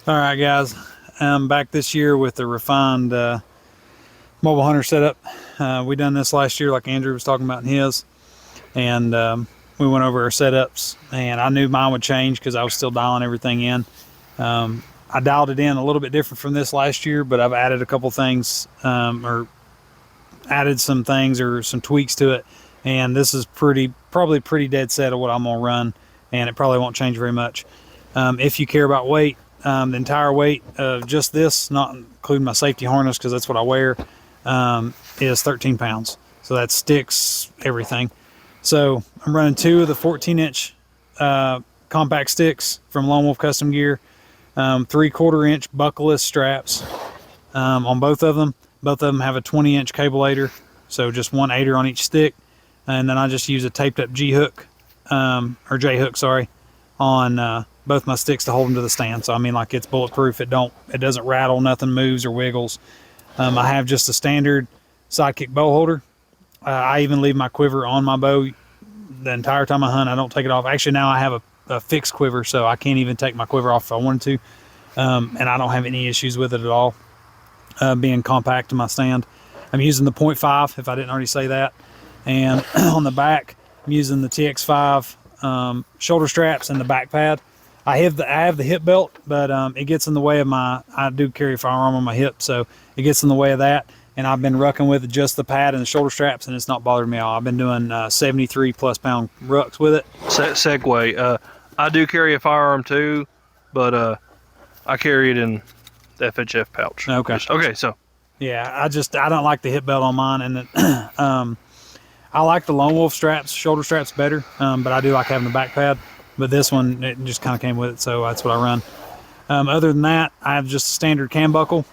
All right, guys. I'm back this year with the refined mobile hunter setup. We done this last year, like Andrew was talking about in his, and we went over our setups. And I knew mine would change because I was still dialing everything in. I dialed it in a little bit different from this last year, but I've added a couple things, or added some things or some tweaks to it. And this is probably pretty dead set of what I'm gonna run, and it probably won't change very much. If you care about weight, the entire weight of just this, not including my safety harness because that's what I wear, is 13 pounds. So that sticks everything. So I'm running 2 of the 14-inch compact sticks from Lone Wolf Custom Gear, 3/4-inch buckleless straps on both of them. Both of them have a 20-inch cable aider, so just one aider on each stick. And then I just use a taped up G-hook, or J-hook, sorry, on both my sticks to hold them to the stand. So I mean, like, it's bulletproof. It doesn't rattle, nothing moves or wiggles. I have just a standard sidekick bow holder. I even leave my quiver on my bow the entire time I hunt. I don't take it off. Actually, now I have a fixed quiver, so I can't even take my quiver off if I wanted to. And I don't have any issues with it at all, being compact to my stand. I'm using the .5, if I didn't already say that. And on the back, I'm using the TX5 shoulder straps and the back pad. I have the hip belt, but it gets in the way of I do carry a firearm on my hip, so it gets in the way of that. And I've been rucking with just the pad and the shoulder straps, and it's not bothering me at all. I've been doing 73+ pound rucks with it. Segue. I do carry a firearm too, but I carry it in the FHF pouch. Okay. So. Yeah, I don't like the hip belt on mine, and I like the Lone Wolf straps, shoulder straps better, but I do like having the back pad. But this one, it just kind of came with it, so that's what I run. Other than that, I have just a standard cam buckle.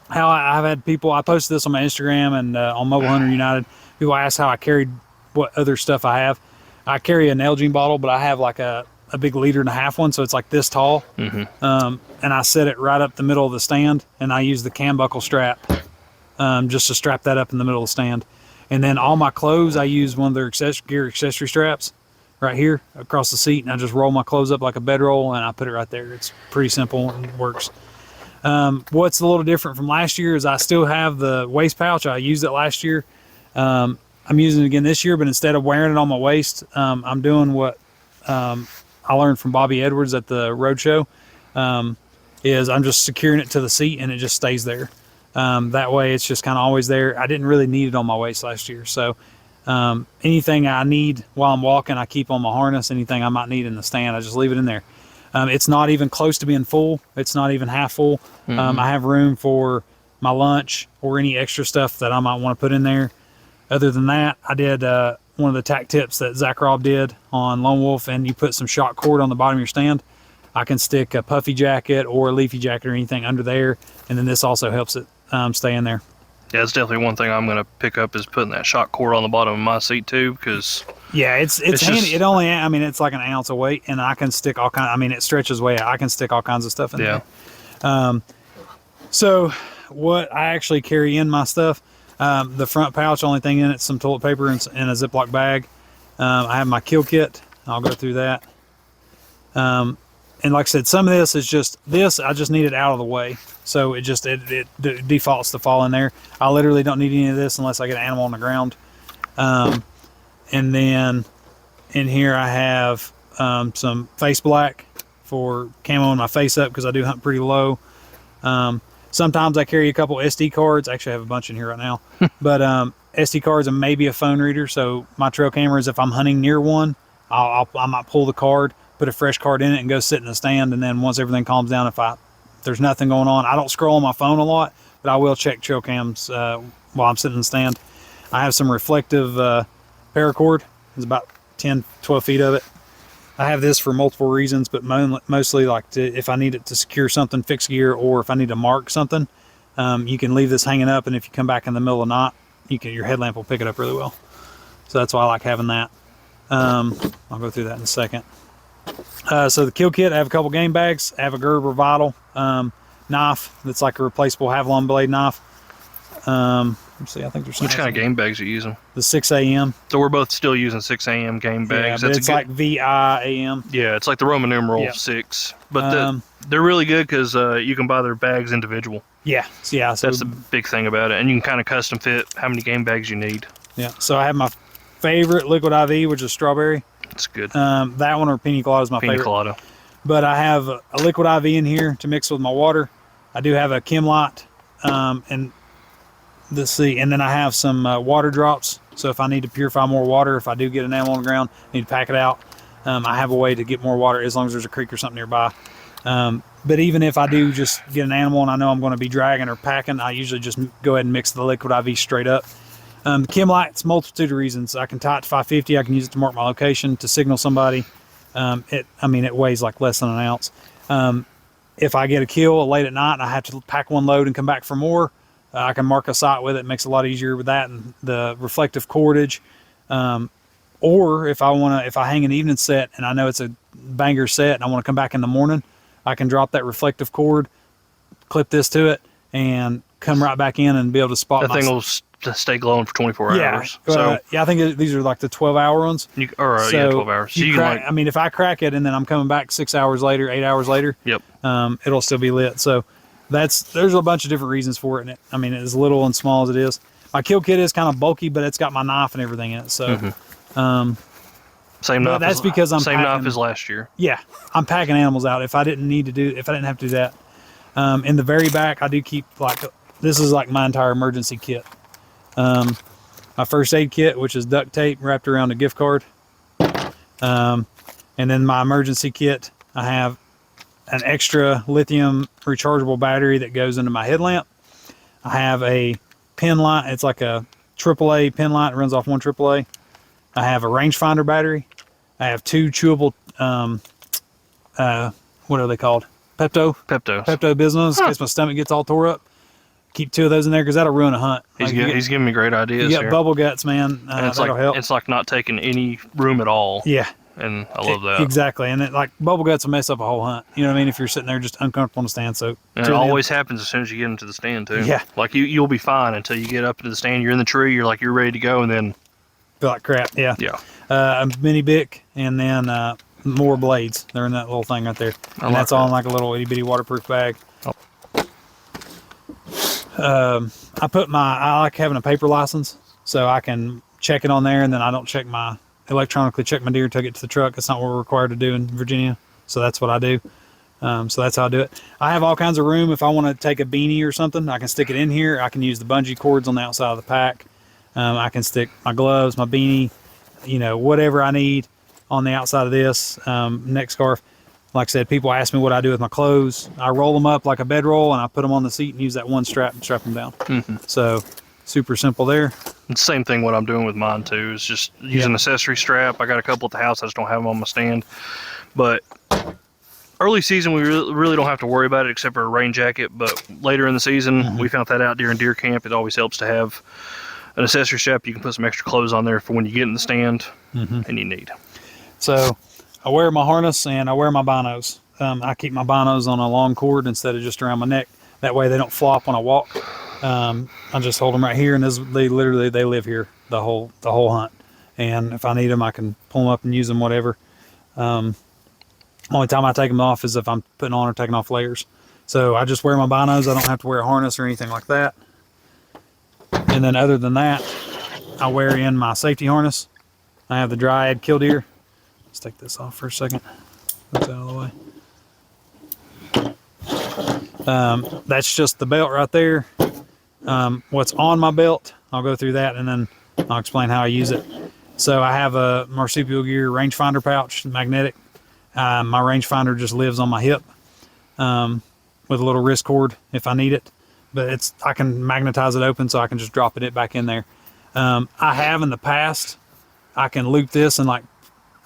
I've had people, I posted this on my Instagram and on Mobile Hunter United. People ask how I carried what other stuff I have. I carry a Nalgene bottle, but I have like a big 1.5 liter one, so it's like this tall. And I set it right up the middle of the stand, and I use the cam buckle strap just to strap that up in the middle of the stand. And then all my clothes, I use one of their gear accessory straps right here across the seat, and I just roll my clothes up like a bedroll, and I put it right there. It's pretty simple and it works. What's a little different from last year is I still have the waist pouch. I used it last year. I'm using it again this year, but instead of wearing it on my waist, I'm doing what I learned from Bobby Edwards at the road show, is I'm just securing it to the seat, and it just stays there. That way it's just kind of always there. I didn't really need it on my waist last year, so anything I need while I'm walking, I keep on my harness. Anything I might need in the stand, I just leave it in there. It's not even close to being full. It's not even half full. I have room for my lunch or any extra stuff that I might want to put in there. Other than that, I did one of the tack tips that Zach Robb did on Lone Wolf, and you put some shock cord on the bottom of your stand. I can stick a puffy jacket or a leafy jacket or anything under there, and then this also helps it stay in there. Yeah, it's definitely one thing I'm going to pick up is putting that shock cord on the bottom of my seat too, because yeah, it's handy. Just, it only, I mean, it's like an ounce of weight, and I can stick all kind. I mean, it stretches way out. I can stick all kinds of stuff in there. So what I actually carry in my stuff, the front pouch, only thing in it's some toilet paper and a Ziploc bag. I have my kill kit. I'll go through that. And like I said, some of this is just this. I just need it out of the way. So it defaults to fall in there. I literally don't need any of this unless I get an animal on the ground. And then in here I have some face black for camoing my face up because I do hunt pretty low. Sometimes I carry a couple SD cards. Actually, I have a bunch in here right now. But SD cards and maybe a phone reader. So my trail cameras, if I'm hunting near one, I might pull the card, put a fresh card in it, and go sit in the stand. And then once everything calms down, if there's nothing going on, I don't scroll on my phone a lot, but I will check trail cams while I'm sitting in the stand. I have some reflective paracord. There's about 10, 12 feet of it. I have this for multiple reasons, but mostly like if I need it to secure something, fix gear, or if I need to mark something, you can leave this hanging up, and if you come back in the middle of the night, your headlamp will pick it up really well. So that's why I like having that. I'll go through that in a second. So the kill kit, I have a couple game bags. I have a Gerber Vital knife that's like a replaceable Havalon blade knife. Let's see, I think there's Which kind of game bags are you using? the 6 a.m. So we're both still using 6 a.m. game bags. Yeah, but That's it's a good, like VIAM. yeah, it's like the Roman numeral Yeah. 6. But they're really good because you can buy their bags individual. Yeah, yeah. So That's the big thing about it. And you can kind of custom fit how many game bags you need. yeah. So I have my favorite liquid IV, which is strawberry. It's good. That one or pina colada is my Pina favorite. colada. But I have a liquid IV in here to mix with my water. I do have a Chemlot, and let's see, and then I have some water drops. So if I need to purify more water, if I do get an animal on the ground, need to pack it out. I have a way to get more water as long as there's a creek or something nearby. But even if I do just get an animal and I know I'm going to be dragging or packing, I usually just go ahead and mix the liquid IV straight up. The Chemlite's multitude of reasons. I can tie it to 550. I can use it to mark my location, to signal somebody. It weighs like less than an ounce. If I get a kill late at night and I have to pack one load and come back for more, I can mark a site with it. It makes it a lot easier with that and the reflective cordage. Or if I hang an evening set and I know it's a banger set and I want to come back in the morning, I can drop that reflective cord, clip this to it, and come right back in and be able to spot That thing will stay glowing for 24 hours. So I think these are like the 12-hour ones. yeah, 12 hours. So you can I mean, if I crack it and then I'm coming back 6 hours later, 8 hours later, yep. It'll still be lit. So there's a bunch of different reasons for it. And as little and small as it is. My kill kit is kind of bulky, but it's got my knife and everything in it. So same knife. That's because I'm same packing, knife as last year. Yeah, I'm packing animals out. If I didn't have to do that, in the very back, I do keep this is like my entire emergency kit. My first aid kit, which is duct tape wrapped around a gift card. And then my emergency kit, I have an extra lithium rechargeable battery that goes into my headlamp. I have a pin light. It's like a AAA pin light. It runs off one AAA. I have a rangefinder battery. I have 2 chewable, what are they called? Pepto Bismol, in case my stomach gets all tore up. Keep 2 of those in there because that'll ruin a hunt. He's giving me great ideas. You got bubble guts, man. And it's that'll help. It's like not taking any room at all. Yeah. And I love that. Exactly. And bubble guts will mess up a whole hunt. You know what I mean? If you're sitting there just uncomfortable on the stand. So and it always happens as soon as you get into the stand too. Yeah. Like you'll be fine until you get up into the stand. You're in the tree. You're ready to go, and then feel like crap. Yeah. Yeah. A mini bic and then more blades. They're in that little thing right there. And that's all in like a little itty bitty waterproof bag. I like having a paper license so I can check it on there, and then I don't electronically check my deer until I get to the truck. That's not what we're required to do in Virginia. So that's what I do. So that's how I do it. I have all kinds of room. If I want to take a beanie or something, I can stick it in here. I can use the bungee cords on the outside of the pack. I can stick my gloves, my beanie, whatever I need on the outside of this, neck scarf. Like I said, people ask me what I do with my clothes. I roll them up like a bedroll and I put them on the seat and use that one strap and strap them down. So super simple there. It's the same thing what I'm doing with mine too. Is just use an accessory strap. I got a couple at the house. I just don't have them on my stand. But early season, we really don't have to worry about it except for a rain jacket. But later in the season, we found that out during deer camp. It always helps to have an accessory strap. You can put some extra clothes on there for when you get in the stand and you need. So I wear my harness and I wear my binos. I keep my binos on a long cord instead of just around my neck. That way they don't flop when I walk. I just hold them right here, and they live here the whole hunt. And if I need them, I can pull them up and use them, whatever. Only time I take them off is if I'm putting on or taking off layers. So I just wear my binos. I don't have to wear a harness or anything like that. And then other than that, I wear in my safety harness. I have the Dryad Killdeer. Let's take this off for a second. That's out of the way. That's just the belt right there. What's on my belt, I'll go through that and then I'll explain how I use it. So I have a Marsupial Gear rangefinder pouch, magnetic. My rangefinder just lives on my hip with a little wrist cord if I need it. But I can magnetize it open so I can just drop it back in there. I have in the past, I can loop this and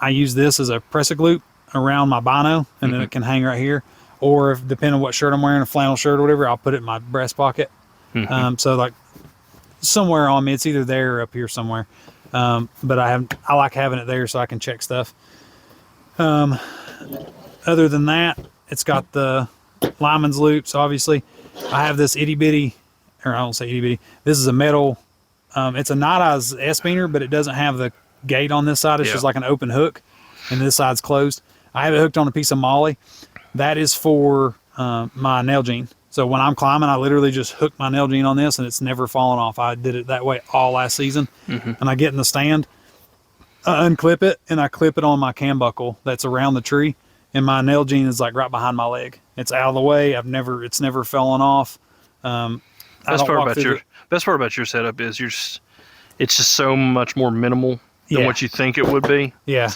I use this as a press-a loop around my bino, and then it can hang right here. Or if depending on what shirt I'm wearing, a flannel shirt or whatever, I'll put it in my breast pocket. So somewhere on me, it's either there or up here somewhere. But I like having it there so I can check stuff. Other than that, it's got the lineman's loops. Obviously, I have this itty bitty, or I don't say itty bitty. This is a metal It's a Night Eyes S-beaner, but it doesn't have the gate on this side. It's Yeah. just like an open hook, and this side's closed. I have it hooked on a piece of molly. That is for my nail gene. So when I'm climbing, I literally just hook my nail gene on this, and it's never fallen off. I did it that way all last season. And I get in the stand, I unclip it, and I clip it on my cam buckle that's around the tree, and my nail gene is like right behind my leg. It's out of the way. It's never fallen off. Best part about your setup is it's just so much more minimal than what you think it would be. Yeah.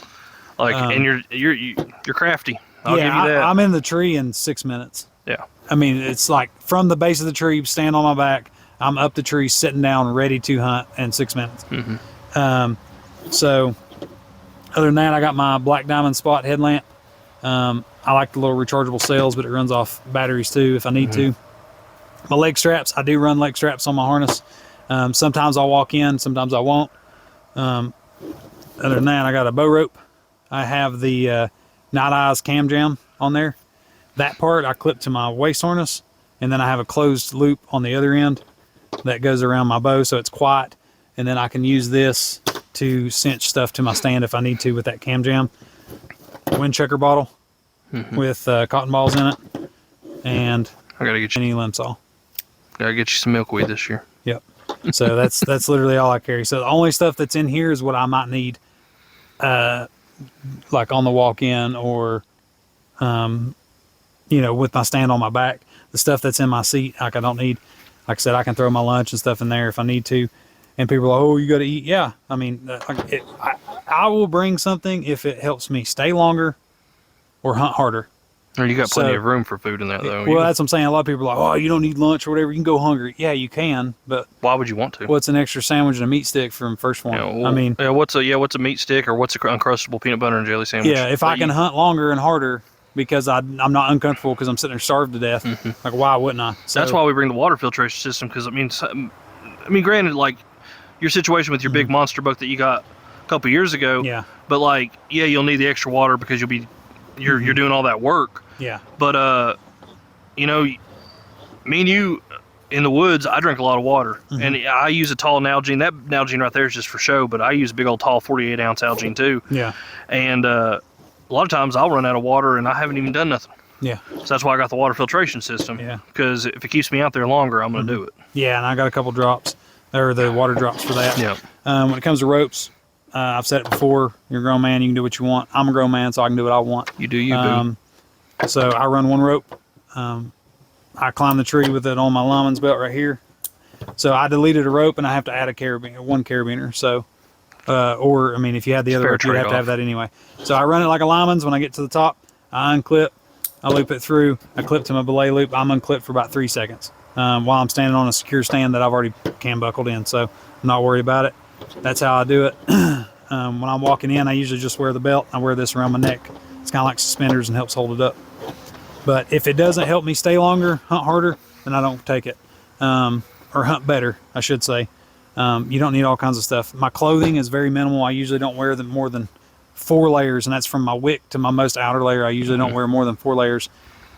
Like, and you're crafty. I'll give you that. I'm in the tree in 6 minutes. Yeah. I mean, it's like from the base of the tree, stand on my back, I'm up the tree, sitting down, ready to hunt in 6 minutes. So other than that, I got my Black Diamond Spot headlamp. I like the little rechargeable cells, but it runs off batteries too if I need to. My leg straps, I do run leg straps on my harness. Sometimes I'll walk in, sometimes I won't. Other than that, I got a bow rope. I have the Night Eyes cam jam on there. That part I clip to my waist harness, and then I have a closed loop on the other end that goes around my bow so it's quiet, and then I can use this to cinch stuff to my stand if I need to with that cam jam. Wind checker bottle with cotton balls in it, and I gotta get you. any limb saw. Gotta get you some milkweed this year. Yep. So that's literally all I carry. So the only stuff that's in here is what I might need, like on the walk-in or, with my stand on my back. The stuff that's in my seat, like I don't need. Like I said, I can throw my lunch and stuff in there if I need to. And people are like, oh, you got to eat. Yeah. I mean, I will bring something if it helps me stay longer or hunt harder. Or you got plenty of room for food in that, though. Well, that's what I'm saying. A lot of people are like, oh, you don't need lunch or whatever. You can go hungry. Yeah, you can, but why would you want to? What's an extra sandwich and a meat stick from First Form? I mean, what's a meat stick or what's a uncrustable peanut butter and jelly sandwich? Yeah, if I can hunt longer and harder because I'm not uncomfortable because I'm sitting there starved to death, like why wouldn't I? So, that's why we bring the water filtration system, because I mean, granted, like your situation with your big monster buck that you got a couple years ago. Yeah. But like, yeah, you'll need the extra water because you're doing all that work. Yeah. But me and you in the woods, I drink a lot of water, and I use a tall Nalgene. That Nalgene right there is just for show, but I use a big old tall 48-ounce Nalgene too. Yeah. And a lot of times I'll run out of water and I haven't even done nothing. Yeah. So that's why I got the water filtration system. Yeah. Because if it keeps me out there longer, I'm going to do it. Yeah, and I got a couple drops, or the water drops for that. Yeah. When it comes to ropes, I've said it before, you're a grown man, you can do what you want. I'm a grown man, so I can do what I want. You do you, boo. So I run one rope. I climb the tree with it on my lineman's belt right here. So I deleted a rope, and I have to add one carabiner. So, if you had the other rope, you'd have to have that anyway. So I run it like a lineman's. When I get to the top, I unclip, I loop it through, I clip to my belay loop. I'm unclipped for about 3 seconds while I'm standing on a secure stand that I've already cam buckled in. So I'm not worried about it. That's how I do it. When I'm walking in, I usually just wear the belt. I wear this around my neck. It's kind of like suspenders and helps hold it up. But if it doesn't help me stay longer, hunt harder, then I don't take it. Or hunt better, I should say. You don't need all kinds of stuff. My clothing is very minimal. I usually don't wear more than 4 layers, and that's from my wick to my most outer layer. I usually don't wear more than 4 layers.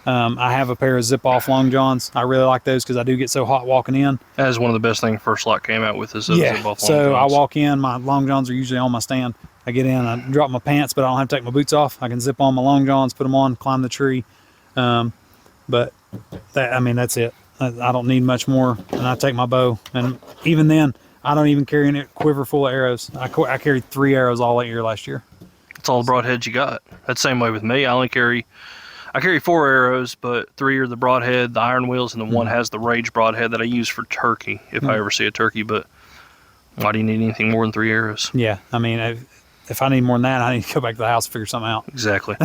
I have a pair of zip-off long johns. I really like those because I do get so hot walking in. That is one of the best things First Light came out with is zip-off long johns. So I walk in, my long johns are usually on my stand. I get in, I drop my pants, but I don't have to take my boots off. I can zip on my long johns, put them on, climb the tree. But that's it. I don't need much more. And I take my bow, and even then, I don't even carry a quiver full of arrows. I carried 3 arrows all year last year. That's all the broadheads you got. That's the same way with me. I carry 4 arrows, but 3 are the broadhead, the iron wheels, and the one has the rage broadhead that I use for turkey if I ever see a turkey. But why do you need anything more than 3 arrows? Yeah, if I need more than that, I need to go back to the house and figure something out. Exactly.